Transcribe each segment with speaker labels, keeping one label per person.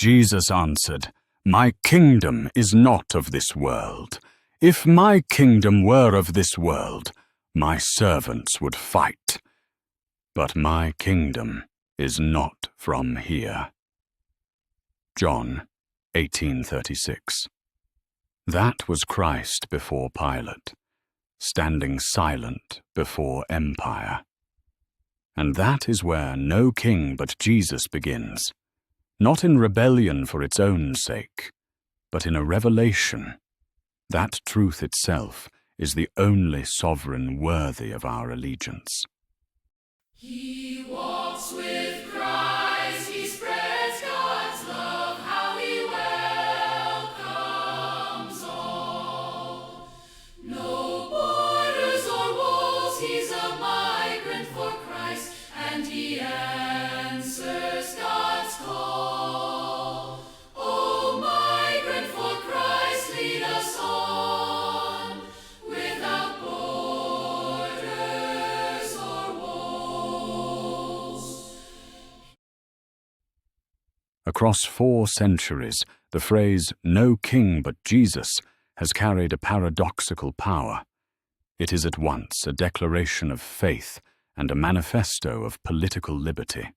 Speaker 1: Jesus answered, "My kingdom is not of this world. If my kingdom were of this world, my servants would fight. But my kingdom is not from here." John 18:36. That was Christ before Pilate, standing silent before empire. And that is where no king but Jesus begins, not in rebellion for its own sake, but in a revelation. That truth itself is the only sovereign worthy of our allegiance.
Speaker 2: He walks with Christ, he spreads God's love, how he welcomes all. No borders or walls, he's a migrant for Christ, and he answers God's call. Oh, migrant for Christ, lead us on, without borders or walls.
Speaker 1: Across 4 centuries, the phrase "no king but Jesus" has carried a paradoxical power. It is at once a declaration of faith and a manifesto of political liberty.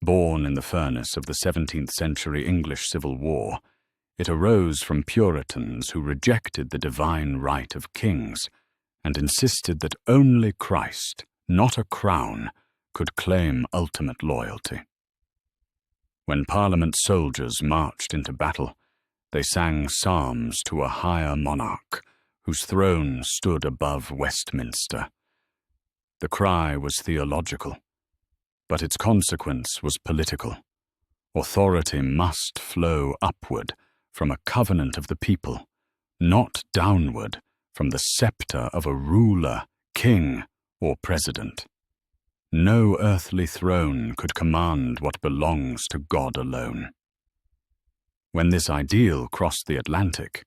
Speaker 1: Born in the furnace of the 17th century English Civil War, it arose from Puritans who rejected the divine right of kings and insisted that only Christ, not a crown, could claim ultimate loyalty. When Parliament soldiers marched into battle, they sang psalms to a higher monarch whose throne stood above Westminster. The cry was theological, but its consequence was political. Authority must flow upward from a covenant of the people, not downward from the scepter of a ruler, king, or president. No earthly throne could command what belongs to God alone. When this ideal crossed the Atlantic,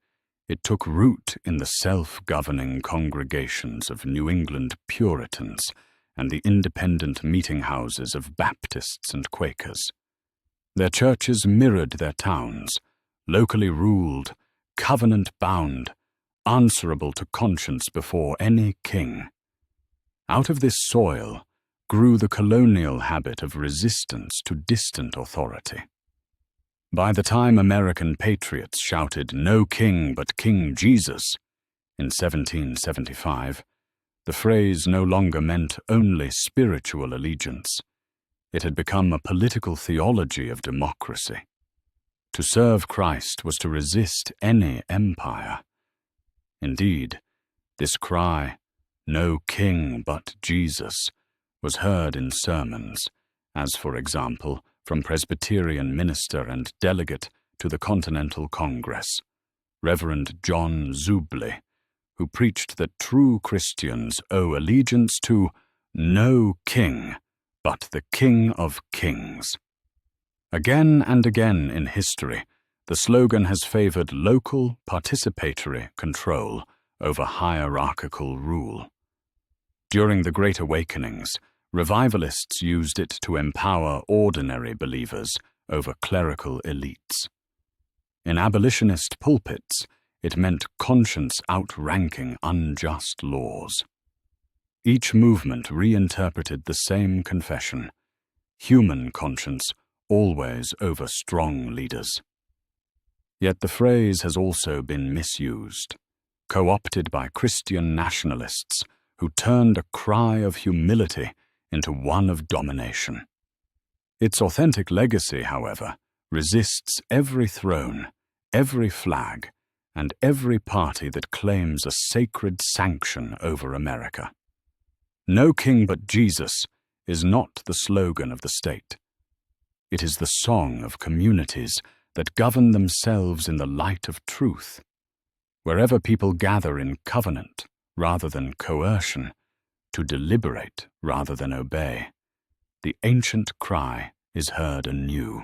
Speaker 1: it took root in the self-governing congregations of New England Puritans and the independent meetinghouses of Baptists and Quakers. Their churches mirrored their towns, locally ruled, covenant-bound, answerable to conscience before any king. Out of this soil grew the colonial habit of resistance to distant authority. By the time American patriots shouted "No king but King Jesus" in 1775, the phrase no longer meant only spiritual allegiance. It had become a political theology of democracy. To serve Christ was to resist any empire. Indeed, this cry, "No king but Jesus," was heard in sermons, as, for example, from Presbyterian minister and delegate to the Continental Congress, Reverend John Zubley, who preached that true Christians owe allegiance to no king but the King of Kings. Again and again in history, the slogan has favored local, participatory control over hierarchical rule. During the Great Awakenings, revivalists used it to empower ordinary believers over clerical elites. In abolitionist pulpits, it meant conscience outranking unjust laws. Each movement reinterpreted the same confession: human conscience always over strong leaders. Yet the phrase has also been misused, co-opted by Christian nationalists who turned a cry of humility into one of domination. Its authentic legacy, however, resists every throne, every flag, and every party that claims a sacred sanction over America. "No king but Jesus" is not the slogan of the state. It is the song of communities that govern themselves in the light of truth. Wherever people gather in covenant rather than coercion, to deliberate rather than obey, the ancient cry is heard anew.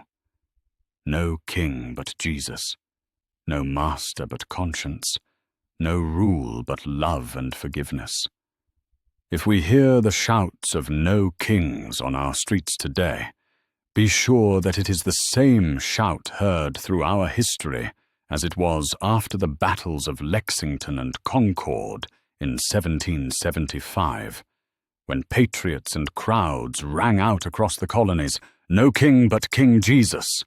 Speaker 1: No king but Jesus, no master but conscience, no rule but love and forgiveness. If we hear the shouts of "no kings" on our streets today, Be sure that it is the same shout heard through our history as it was after the battles of Lexington and Concord in 1775, when patriots and crowds rang out across the colonies, "No king but King Jesus."